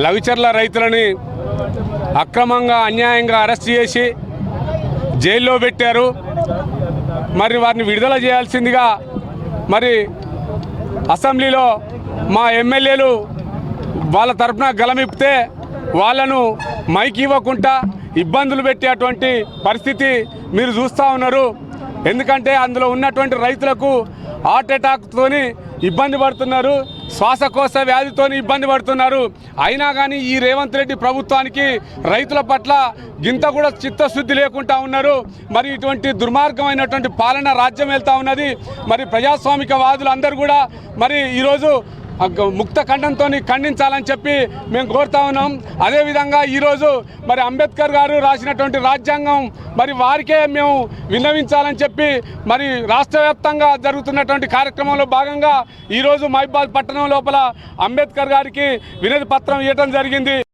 లవిచర్ల రైతులని అక్రమంగా అన్యాయంగా అరెస్ట్ చేసి జైల్లో పెట్టారు. మరి వారిని విడుదల చేయాల్సిందిగా మరి అసెంబ్లీలో మా ఎమ్మెల్యేలు వాళ్ళ తరఫున గలమిప్పితే వాళ్ళను మైక్ ఇవ్వకుండా ఇబ్బందులు పెట్టేటువంటి పరిస్థితి మీరు చూస్తూ ఉన్నారు. ఎందుకంటే అందులో ఉన్నటువంటి రైతులకు హార్ట్ అటాక్తోని ఇబ్బంది పడుతున్నారు, శ్వాసకోశ వ్యాధితో ఇబ్బంది పడుతున్నారు. అయినా కానీ ఈ రేవంత్ రెడ్డి ప్రభుత్వానికి రైతుల పట్ల గింత కూడా చిత్తశుద్ధి లేకుండా ఉన్నారు. మరి ఇటువంటి దుర్మార్గమైనటువంటి పాలన రాజ్యం వెళ్తూ ఉన్నది. మరి ప్రజాస్వామిక వాదులు అందరూ కూడా మరి ఈరోజు ముక్త ఖండంతో ఖండించాలని చెప్పి మేము కోరుతా ఉన్నాం. అదేవిధంగా ఈరోజు మరి అంబేద్కర్ గారు రాసినటువంటి రాజ్యాంగం మరి వారికే మేము విన్నవించాలని చెప్పి మరి రాష్ట్ర వ్యాప్తంగా జరుగుతున్నటువంటి కార్యక్రమంలో భాగంగా ఈరోజు మహిబాద్ పట్టణం లోపల అంబేద్కర్ గారికి వినతి పత్రం ఇవ్వడం జరిగింది.